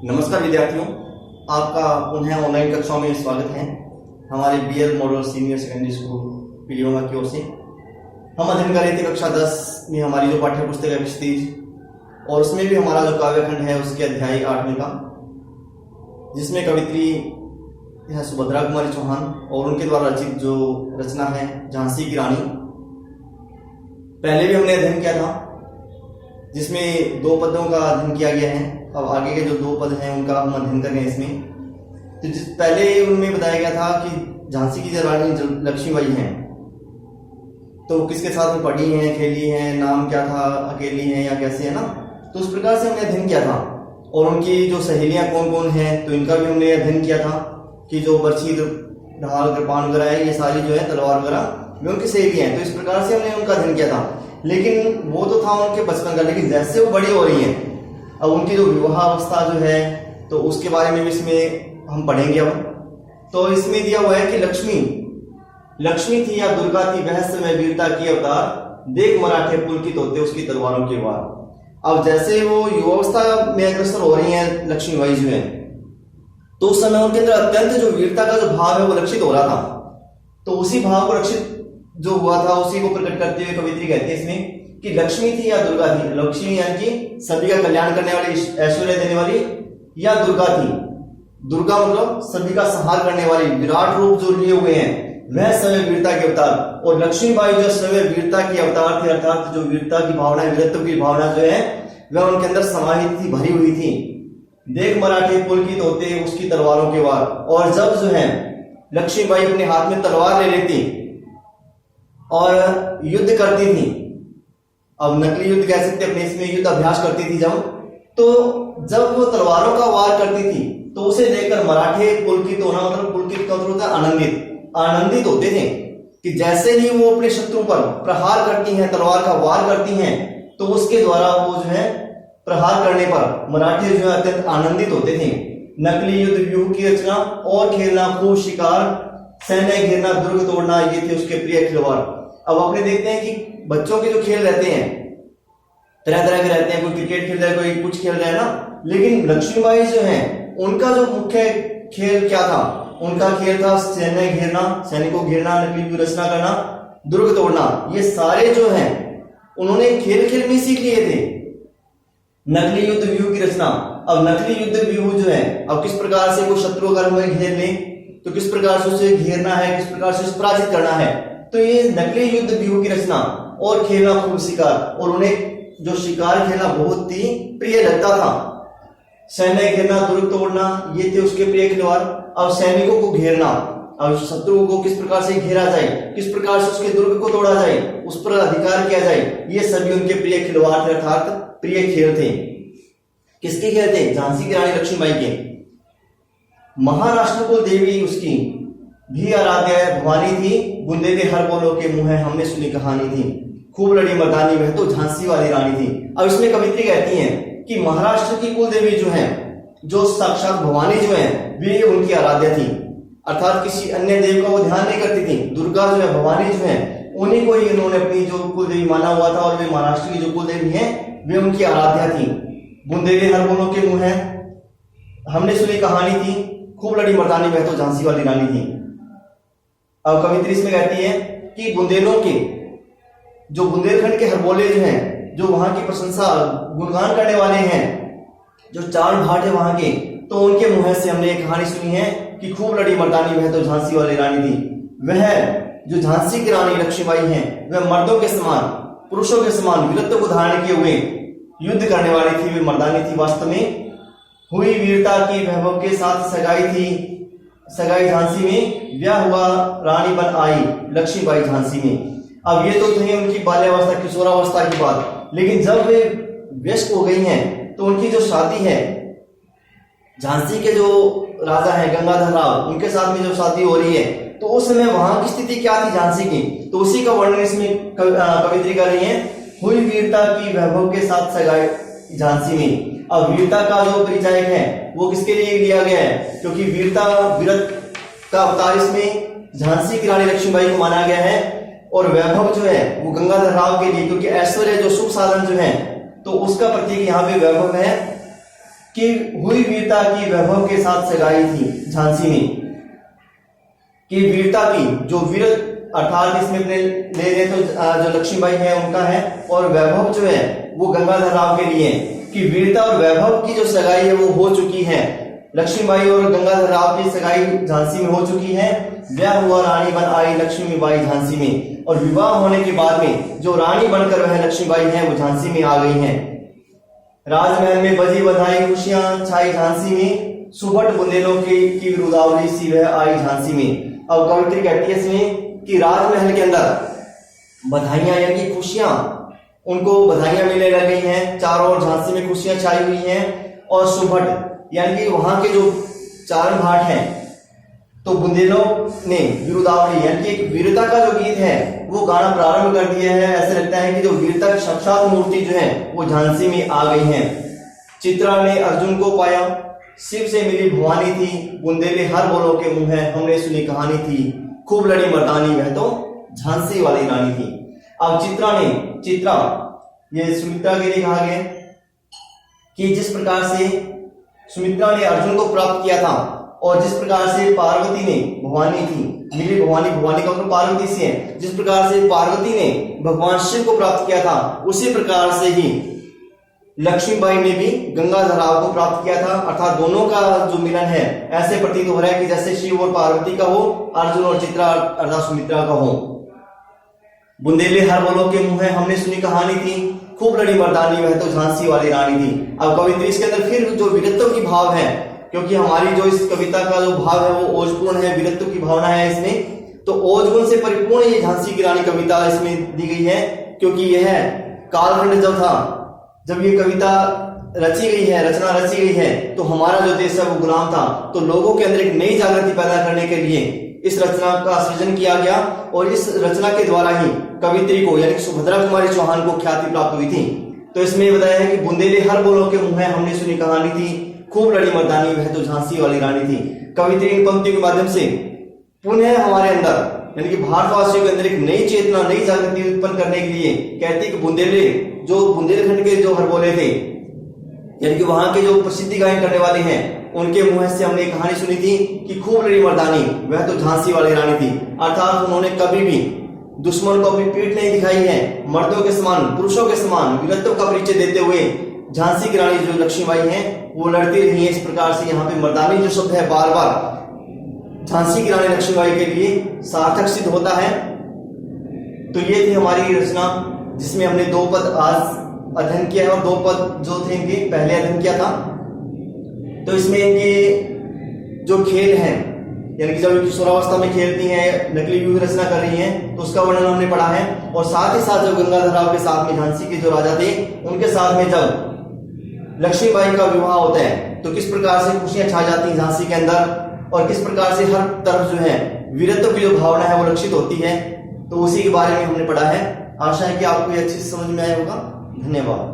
नमस्कार विद्यार्थियों, आपका पुनः ऑनलाइन कक्षाओं में स्वागत है। हमारे BL model senior secondary school पीलीभीमा की ओर से हम अध्ययन कर रहे थे कक्षा 10 में हमारी जो पाठ्य पुस्तक है क्षितिज, और उसमें भी हमारा जो काव्यखंड है उसके अध्याय 8वें का, जिसमें कवित्री है सुभद्रा कुमारी चौहान और उनके द्वारा रचित जो रचना है झांसी की रानी। पहले भी हमने अध्ययन किया था, जिसमें 2 पदों का अध्ययन किया गया है। अब आगे के जो 2 पद हैं उनका हम अध्ययन करेंगे इसमें। तो पहले उनमें बताया गया था कि झांसी की जो रानी लक्ष्मीबाई हैं, तो किसके साथ में पढ़ी हैं, खेली हैं, नाम क्या था, अकेली हैं या कैसे है ना। तो उस प्रकार से हमने अध्ययन किया था। और उनकी जो सहेलियां कौन कौन हैं, तो इनका भी हमने अध्ययन किया था कि जो बर्छी, ढाल, कृपाण वगैरह है, ये सारी जो है तलवार वगैरह वे उनकी सहेलियां हैं। तो इस प्रकार से हमने उनका अध्ययन किया था। लेकिन वो तो था उनके बचपन का, लेकिन जैसे वो बड़ी हो रही हैं, अब उनकी जो विवाह अवस्था जो है, तो उसके बारे में भी इसमें हम पढ़ेंगे। अब तो इसमें दिया हुआ है कि लक्ष्मी थी या दुर्गा थी, वह समय वीरता की अवतार, देख मराठे पुलकित होते उसकी तलवारों के वार। अब जैसे वो युवावस्था में अग्रसर हो रही हैं लक्ष्मीबाई जो है, तो उस समय उनके अंदर अत्यंत जो वीरता का जो भाव है वो लक्षित हो रहा था। तो उसी भाव को लक्षित जो हुआ था उसी को प्रकट करते हुए कवित्री कहते हैं इसमें कि लक्ष्मी थी या दुर्गा थी। लक्ष्मी यानी कि सभी का कल्याण करने वाली, ऐश्वर्य देने वाली, या दुर्गा थी। दुर्गा मतलब सभी का संहार करने वाली, विराट रूप जो लिए हुए हैं, वह समय वीरता के अवतार। और लक्ष्मीबाई जो समय वीरता की अवतार थे, अर्थात जो वीरता की भावना, वीरत्व की भावना जो है वह उनके अंदर समाहित थी, भरी हुई थी। देख मराठे पुलकित होते उसकी तलवारों के वार। और जब जो है लक्ष्मीबाई अपने हाथ में तलवार ले लेती और युद्ध करती थी, अब नकली युद्ध कह सकते अपने, इसमें युद्ध अभ्यास करती थी जब वो तलवारों का वार करती थी, तो उसे देखकर मराठे पुलकित होना, मतलब पुलकित का मतलब होता है आनंदित होते थे कि जैसे ही वो अपने शत्रु पर प्रहार करती हैं, तलवार का वार करती हैं, तो उसके द्वारा वो जो है प्रहार करने पर मराठे जो है अत्यंत आनंदित होते थे। नकली युद्ध व्यूह की रचना और खेलना, खूब शिकार, सैन्य घेरना, दुर्ग तोड़ना, ये थे उसके प्रिय खिलवाड़। अब अपने देखते हैं कि बच्चों के जो खेल रहते हैं तरह तरह के रहते हैं, कोई क्रिकेट खेल रहा है, कोई कुछ खेल रहा है ना। लेकिन लक्ष्मीबाई जो है उनका जो मुख्य खेल क्या था, उनका खेल था सैन्य घेरना, सैनिकों को घेरना, नकली रचना करना, दुर्ग तोड़ना। ये सारे जो हैं उन्होंने खेल में सीख लिए थे। नकली युद्ध व्यूह की रचना, अब नकली युद्ध व्यूह जो है, अब किस प्रकार से कोई शत्रु अगर हमें घेर ले तो किस प्रकार से उसे घेरना है, किस प्रकार से उसे पराजित करना है, तो ये नकली युद्ध व्यूह की रचना और खेलना खूब शिकार, और उन्हें जो शिकार खेलना बहुत ही प्रिय लगता था। सैन्य घेरना, दुर्ग तोड़ना, ये थे उसके प्रिय खिलवाड़। अब सैनिकों को घेरना, अब शत्रु को किस प्रकार से घेरा जाए, किस प्रकार से उसके दुर्ग को तोड़ा जाए, उस पर अधिकार किया जाए, ये सभी उनके प्रिय खिलवाड़ थे, अर्थात प्रिय खेल थे। किसके खेल थे? झांसी की रानी लक्ष्मीबाई के। महाराष्ट्र को देवी उसकी भी आराध्या भवानी थी, बुंदे के हर बोलों के मुंह है, हमने सुनी कहानी थी, खूब लड़ी मर्दानी, वह तो झांसी वाली रानी थी। अब इसमें कवित्री कहती हैं कि महाराष्ट्र की कुल देवी जो है, जो साक्षात भवानी जो है, वे उनकी आराध्या थी, अर्थात किसी अन्य देव का वो ध्यान नहीं करती थी। दुर्गा जो है, भवानी जो है, उन्हीं को ही इन्होंने अपनी जो कुल देवी माना हुआ था, और वे महाराष्ट्र की जो कुल देवी है वे उनकी आराध्या थी। बुंदे के हर बोलों के मुंह है, हमने सुनी कहानी थी, खूब लड़ी मर्दानी, वह तो झांसी वाली रानी थी। अब कवित्री इसमें कहती है कि बुंदेलों के, जो बुंदेलखंड के हरबोले जो हैं, जो वहां की प्रशंसा गुणगान करने वाले हैं, जो चार भाट है वहां के, तो उनके मुंह से हमने एक कहानी सुनी है कि खूब लड़ी मर्दानी, वह तो झांसी वाली रानी थी। वह जो झांसी की रानी लक्ष्मीबाई हैं, वह मर्दों के समान, पुरुषों के समान वीरत्व को धारण किए हुए युद्ध करने वाली थी, वे मर्दानी थी। वास्तव में हुई वीरता की वैभव के साथ सगाई झांसी में, ब्याह हुआ रानी बन आई लक्ष्मीबाई झांसी में। अब ये तो थी उनकी बाल्यावस्था, किशोरावस्था की बात, लेकिन जब वे वयस्क हो गई हैं तो उनकी जो शादी है झांसी के जो राजा हैं गंगाधर राव, उनके साथ में जो शादी हो रही है, तो उस समय वहां की स्थिति क्या थी झांसी की, तो उसी का वर्णन इसमें कवित्री कर रही है। हुई वीरता की वैभव के साथ सगाई झांसी में। अब वीरता का जो परिचय है वो किसके लिए लिया गया है, क्योंकि वीरता, वीरत का अवतार इसमें झांसी की रानी लक्ष्मीबाई को माना गया है, और वैभव जो है वो गंगाधर राव के लिए, क्योंकि ऐश्वर्य जो सुख साधन जो है, तो उसका प्रतीक यहाँ पे वैभव है। कि हुई वीरता की वैभव के साथ सगाई थी झांसी में, कि वीरता की जो वीर अर्थात इसमें अपने ले रहे तो जो लक्ष्मीबाई है उनका है, और वैभव जो है वो गंगाधर राव के लिए, कि वीरता और वैभव की जो सगाई है वो हो चुकी है। लक्ष्मीबाई और गंगाधर राव की सगाई झांसी में हो चुकी है। ब्याह हुआ रानी बन आई लक्ष्मीबाई झांसी में, और विवाह होने के बाद में जो रानी बनकर वह लक्ष्मीबाई है वो झांसी में आ गई हैं। राजमहल में बजी बधाई खुशियां छाई झांसी में, सुबट बुंदेलों की रुदावली सी वह आई झांसी में। अब कवित्री कहती है इसमें कि राजमहल के अंदर बधाइयां यानी कि खुशियां, उनको बधाइयां मिलने लग गई हैं, चारों ओर झांसी में खुशियां छाई हुई हैं। और सुबट यानी कि वहां के जो चारण घाट हैं, तो बुंदेलों ने विरुदावली यानी कि एक वीरता का जो गीत है वो गाना प्रारंभ कर दिया है। ऐसे लगता है कि जो वीरता की साक्षात मूर्ति जो है वो झांसी में आ गई है। चित्रा ने अर्जुन को पाया, शिव से मिली भवानी थी, बुंदेले हर बोलों के मुंह है, हमने सुनी कहानी थी, खूब लड़ी मर्दानी वह तो झांसी वाली रानी थी। अब चित्रा ये सुमित्रा के लिए कहा गया कि जिस प्रकार से सुमित्रा ने अर्जुन को प्राप्त किया था, और जिस प्रकार से पार्वती ने भवानी थी मिली भवानी का मतलब पार्वती से है, जिस प्रकार से पार्वती ने भगवान शिव को प्राप्त किया था, उसी प्रकार से ही लक्ष्मीबाई ने भी गंगाधर राव को प्राप्त किया था। अर्थात दोनों का जो मिलन है ऐसे प्रतीत हो रहा है कि जैसे शिव और पार्वती का हो, अर्जुन और चित्रा अर्थात सुमित्रा का हो। बुंदेले हर बोलों के मुंह है, हमने सुनी कहानी थी, खूब लड़ी मर्दानी वह तो झांसी वाली रानी थी। अब कवित्री इसके अंदर फिर जो वीरत्व की भाव है, क्योंकि हमारी जो इस कविता का जो भाव है वो ओजपूर्ण है, वीरत्व की भावना है इसमें, तो ओजगुण से परिपूर्ण ये झांसी की रानी कविता इसमें दी गई है। क्योंकि यह कालखंड जब था, जब ये कविता रची गई है, रचना रची गई है, तो हमारा जो देश है वो गुलाम था। तो लोगों के अंदर एक नई जागृति पैदा करने के लिए इस रचना का सृजन किया गया, और इस रचना के द्वारा ही कवित्री को यानी सुभद्रा कुमारी चौहान को ख्याति प्राप्त हुई थी। तो इसमें बताया है कि बुंदेले हर बोलों के मुंह है, हमने सुनी कहानी थी, खूब लड़ी मर्दानी वह तो झांसी वाली रानी थी। कवित्री इन पंक्तियों के माध्यम से पुनः हमारे अंदर यानी कि भारतवासियों के अंदर एक नई चेतना, नई जागृति उत्पन्न करने के लिए कहती कि बुंदेलखंड के जो हरबोले थे यानी कि वहां के जो प्रसिद्धि गायन करने वाले हैं, उनके मुंह से हमने कहानी सुनी थी कि खूब लड़ी मर्दानी वह तो झांसी वाली रानी थी। अर्थात उन्होंने कभी भी दुश्मन को अपनी पीठ नहीं दिखाई है, मर्दों के समान, पुरुषों के समान वीरत्व का परिचय देते हुए झांसी की रानी जो लक्ष्मीबाई हैं वो लड़ती रही है। इस प्रकार से यहाँ पे मर्दानी जो शब्द है बार बार झांसी की रानी लक्ष्मीबाई के लिए सार्थक सिद्ध होता है। तो ये थी हमारी रचना जिसमें हमने 2 पद आज अध्ययन किया है, और 2 पद जो थे इनके पहले अध्ययन किया था। तो इसमें इनके जो खेल हैं यानी कि जब किशोरावस्था में खेलती हैं, नकली व्यूह रचना कर रही हैं, तो उसका वर्णन हमने पढ़ा है। और साथ ही साथ जब गंगाधर राव के साथ में झांसी के जो राजा थे उनके साथ में जब लक्ष्मीबाई का विवाह होता है तो किस प्रकार से खुशियां छा जाती हैं झांसी के अंदर, और किस प्रकार से हर तरफ जो है वीरत्व की जो भावना है वो लक्षित होती है। तो उसी के बारे में हमने पढ़ा है। आशा है कि आपको ये अच्छी समझ में आया होगा। धन्यवाद।